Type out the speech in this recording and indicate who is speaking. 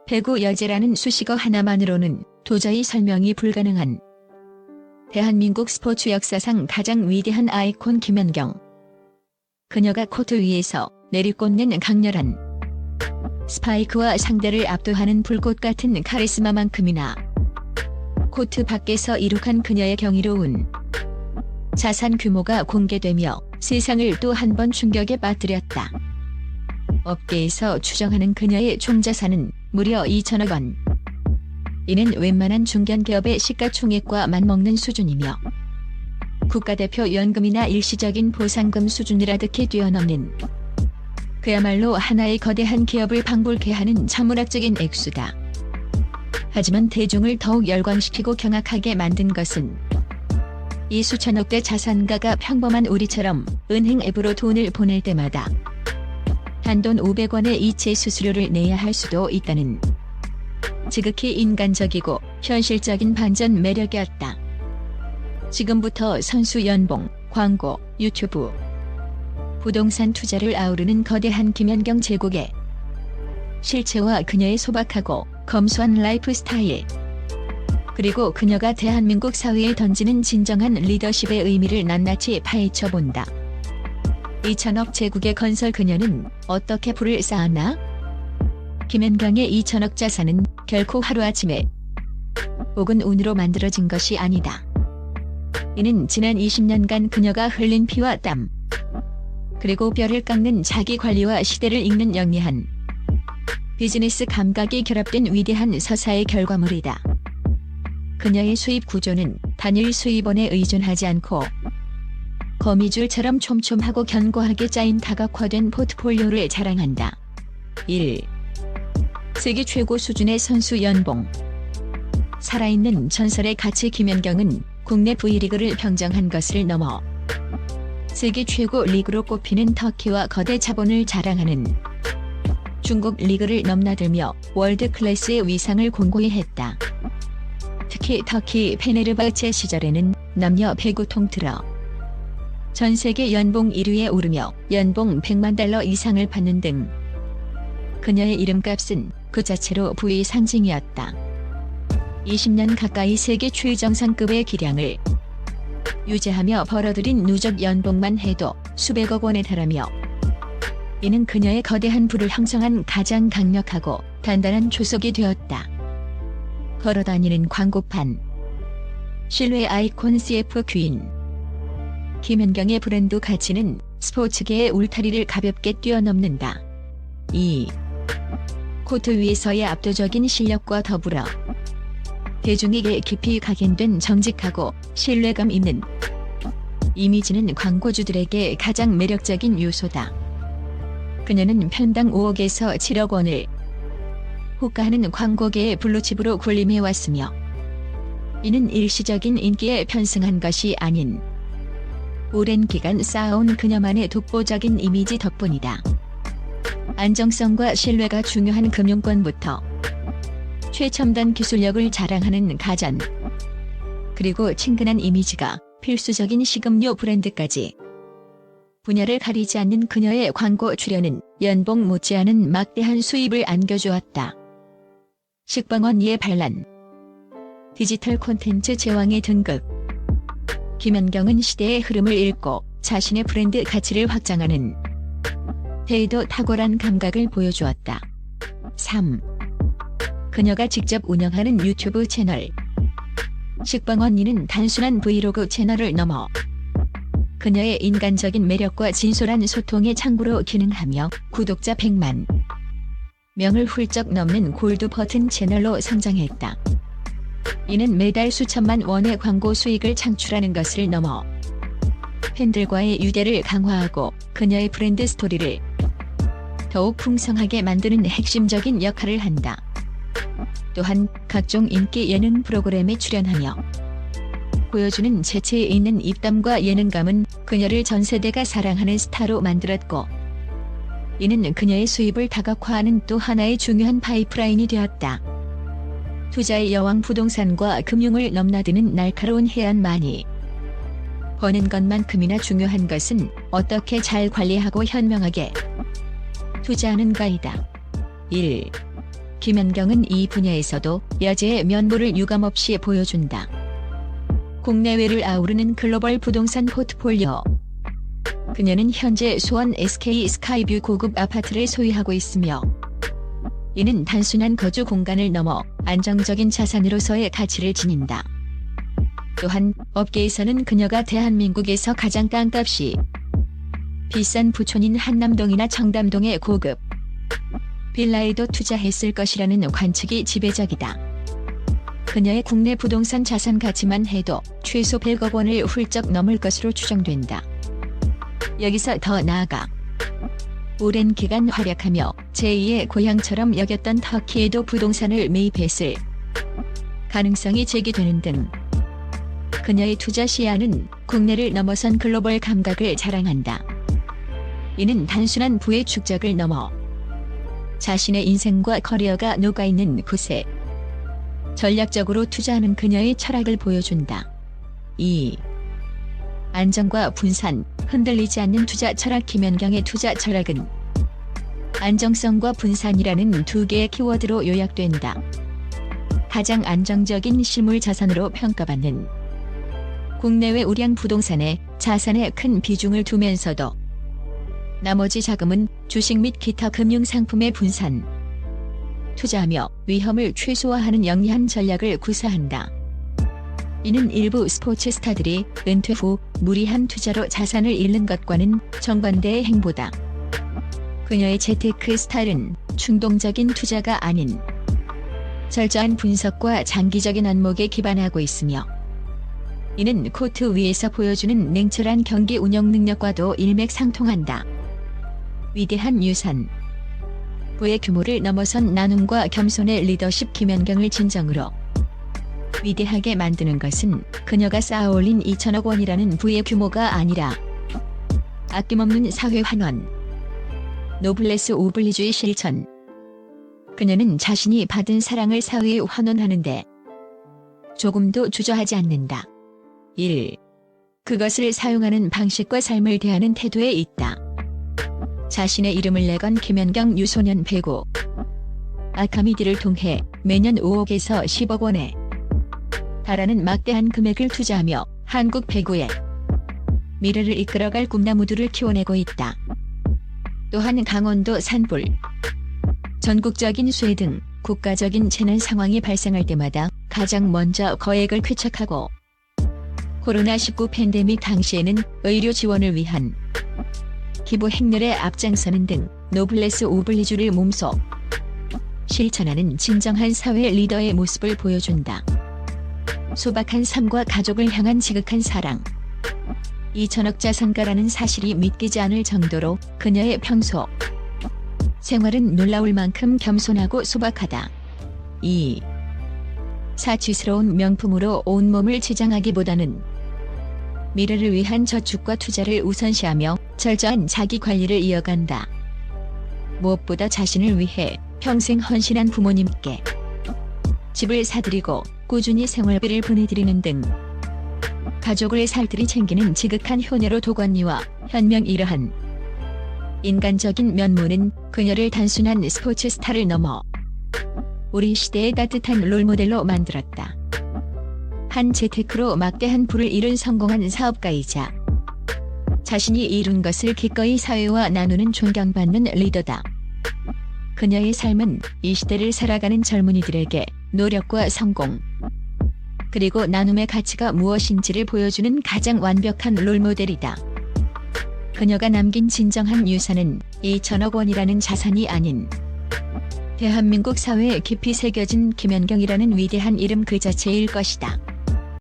Speaker 1: 배구 여제라는 수식어 하나만으로는 도저히 설명이 불가능한 대한민국 스포츠 역사상 가장 위대한 아이콘 김연경. 그녀가 코트 위에서 내리꽂는 강렬한 스파이크와 상대를 압도하는 불꽃 같은 카리스마만큼이나 코트 밖에서 이룩한 그녀의 경이로운 자산 규모가 공개되며 세상을 또 한 번 충격에 빠뜨렸다. 업계에서 추정하는 그녀의 총자산은 무려 2천억 원. 이는 웬만한 중견기업의 시가총액과 맞먹는 수준이며 국가대표 연금이나 일시적인 보상금 수준이라듯이 뛰어넘는 그야말로 하나의 거대한 기업을 방불케 하는 천문학적인 액수다. 하지만 대중을 더욱 열광시키고 경악하게 만든 것은 이 수천억대 자산가가 평범한 우리처럼 은행 앱으로 돈을 보낼 때마다 단돈 500원의 이체 수수료를 내야 할 수도 있다는 지극히 인간적이고 현실적인 반전 매력이었다. 지금부터 선수 연봉, 광고, 유튜브, 부동산 투자를 아우르는 거대한 김연경 제국의 실체와 그녀의 소박하고 검소한 라이프 스타일, 그리고 그녀가 대한민국 사회에 던지는 진정한 리더십의 의미를 낱낱이 파헤쳐본다. 2천억 제국의 건설 그녀는 어떻게 부를 쌓았나? 김연경의 2천억 자산은 결코 하루아침에 혹은 운으로 만들어진 것이 아니다. 이는 지난 20년간 그녀가 흘린 피와 땀, 그리고 뼈를 깎는 자기 관리와 시대를 읽는 영리한 비즈니스 감각이 결합된 위대한 서사의 결과물이다. 그녀의 수입 구조는 단일 수입원에 의존하지 않고 거미줄처럼 촘촘하고 견고하게 짜인 다각화된 포트폴리오를 자랑한다. 1. 세계 최고 수준의 선수 연봉. 살아있는 전설의 가치. 김연경은 국내 V리그를 평정한 것을 넘어 세계 최고 리그로 꼽히는 터키와 거대 자본을 자랑하는 중국 리그를 넘나들며 월드 클래스의 위상을 공고히 했다. 특히 터키 페네르바체 시절에는 남녀 배구 통틀어 전 세계 연봉 1위에 오르며 연봉 100만 달러 이상을 받는 등 그녀의 이름값은 그 자체로 부의 상징이었다. 20년 가까이 세계 최정상급의 기량을 유지하며 벌어들인 누적 연봉만 해도 수백억 원에 달하며 이는 그녀의 거대한 부를 형성한 가장 강력하고 단단한 조석이 되었다. 걸어다니는 광고판. 실외 아이콘 CF 귀인. 김연경의 브랜드 가치는 스포츠계의 울타리를 가볍게 뛰어넘는다. 2. 코트 위에서의 압도적인 실력과 더불어 대중에게 깊이 각인된 정직하고 신뢰감 있는 이미지는 광고주들에게 가장 매력적인 요소다. 그녀는 편당 5억에서 7억 원을 호가하는 광고계의 블루칩으로 군림해왔으며 이는 일시적인 인기에 편승한 것이 아닌 오랜 기간 쌓아온 그녀만의 독보적인 이미지 덕분이다. 안정성과 신뢰가 중요한 금융권부터 최첨단 기술력을 자랑하는 가전, 그리고 친근한 이미지가 필수적인 식음료 브랜드까지 분야를 가리지 않는 그녀의 광고 출연은 연봉 못지않은 막대한 수입을 안겨주었다. 식빵언니의 반란. 디지털 콘텐츠 제왕의 등극. 김연경은 시대의 흐름을 읽고 자신의 브랜드 가치를 확장하는 데에도 탁월한 감각을 보여주었다. 3. 그녀가 직접 운영하는 유튜브 채널. 식빵언니는 단순한 브이로그 채널을 넘어 그녀의 인간적인 매력과 진솔한 소통의 창구로 기능하며 구독자 100만 명을 훌쩍 넘는 골드 버튼 채널로 성장했다. 이는 매달 수천만 원의 광고 수익을 창출하는 것을 넘어 팬들과의 유대를 강화하고 그녀의 브랜드 스토리를 더욱 풍성하게 만드는 핵심적인 역할을 한다. 또한 각종 인기 예능 프로그램에 출연하며 보여주는 재치 있는 입담과 예능감은 그녀를 전 세대가 사랑하는 스타로 만들었고 이는 그녀의 수입을 다각화하는 또 하나의 중요한 파이프라인이 되었다. 투자의 여왕 부동산과 금융을 넘나드는 날카로운 해안만이 버는 것만큼이나 중요한 것은 어떻게 잘 관리하고 현명하게 투자하는가이다. 1. 김연경은 이 분야에서도 여제의 면모를 유감없이 보여준다. 국내외를 아우르는 글로벌 부동산 포트폴리오. 그녀는 현재 수원 SK 스카이뷰 고급 아파트를 소유하고 있으며 이는 단순한 거주 공간을 넘어 안정적인 자산으로서의 가치를 지닌다. 또한 업계에서는 그녀가 대한민국에서 가장 땅값이 비싼 부촌인 한남동이나 청담동의 고급 빌라에도 투자했을 것이라는 관측이 지배적이다. 그녀의 국내 부동산 자산 가치만 해도 최소 100억 원을 훌쩍 넘을 것으로 추정된다. 여기서 더 나아가 오랜 기간 활약하며 제2의 고향처럼 여겼던 터키에도 부동산을 매입했을 가능성이 제기되는 등 그녀의 투자 시야는 국내를 넘어선 글로벌 감각을 자랑한다. 이는 단순한 부의 축적을 넘어 자신의 인생과 커리어가 녹아있는 곳에 전략적으로 투자하는 그녀의 철학을 보여준다. 2. 안정과 분산, 흔들리지 않는 투자 철학. 김연경의 투자 철학은 안정성과 분산이라는 두 개의 키워드로 요약된다. 가장 안정적인 실물 자산으로 평가받는 국내외 우량 부동산에 자산의 큰 비중을 두면서도 나머지 자금은 주식 및 기타 금융상품에 분산, 투자하며 위험을 최소화하는 영리한 전략을 구사한다. 이는 일부 스포츠 스타들이 은퇴 후 무리한 투자로 자산을 잃는 것과는 정반대의 행보다. 그녀의 재테크 스타일은 충동적인 투자가 아닌 철저한 분석과 장기적인 안목에 기반하고 있으며 이는 코트 위에서 보여주는 냉철한 경기 운영 능력과도 일맥상통한다. 위대한 유산. 부의 규모를 넘어선 나눔과 겸손의 리더십. 김연경을 진정으로 위대하게 만드는 것은 그녀가 쌓아올린 2천억 원이라는 부의 규모가 아니라 아낌없는 사회 환원, 노블레스 오블리주의 실천. 그녀는 자신이 받은 사랑을 사회에 환원하는데 조금도 주저하지 않는다. 1. 그것을 사용하는 방식과 삶을 대하는 태도에 있다. 자신의 이름을 내건 김연경 유소년 배구 아카미디를 통해 매년 5억에서 10억 원에 달하는 막대한 금액을 투자하며 한국 배구의 미래를 이끌어갈 꿈나무들을 키워내고 있다. 또한 강원도 산불, 전국적인 수해 등 국가적인 재난 상황이 발생할 때마다 가장 먼저 거액을 쾌척하고 코로나19 팬데믹 당시에는 의료 지원을 위한 기부 행렬에 앞장서는 등 노블레스 오블리주를 몸소 실천하는 진정한 사회 리더의 모습을 보여준다. 소박한 삶과 가족을 향한 지극한 사랑. 2천억 자산가라는 사실이 믿기지 않을 정도로 그녀의 평소 생활은 놀라울 만큼 겸손하고 소박하다. 2. 사치스러운 명품으로 온몸을 치장하기보다는 미래를 위한 저축과 투자를 우선시하며 철저한 자기 관리를 이어간다. 무엇보다 자신을 위해 평생 헌신한 부모님께 집을 사드리고 꾸준히 생활비를 보내드리는 등 가족을 살뜰히 챙기는 지극한 효녀로 도건이와 현명. 이러한 인간적인 면모는 그녀를 단순한 스포츠 스타를 넘어 우리 시대의 따뜻한 롤모델로 만들었다. 한 재테크로 막대한 부를 이룬 성공한 사업가이자 자신이 이룬 것을 기꺼이 사회와 나누는 존경받는 리더다. 그녀의 삶은 이 시대를 살아가는 젊은이들에게 노력과 성공, 그리고 나눔의 가치가 무엇인지를 보여주는 가장 완벽한 롤모델이다. 그녀가 남긴 진정한 유산은 2천억 원이라는 자산이 아닌 대한민국 사회에 깊이 새겨진 김연경이라는 위대한 이름 그 자체일 것이다.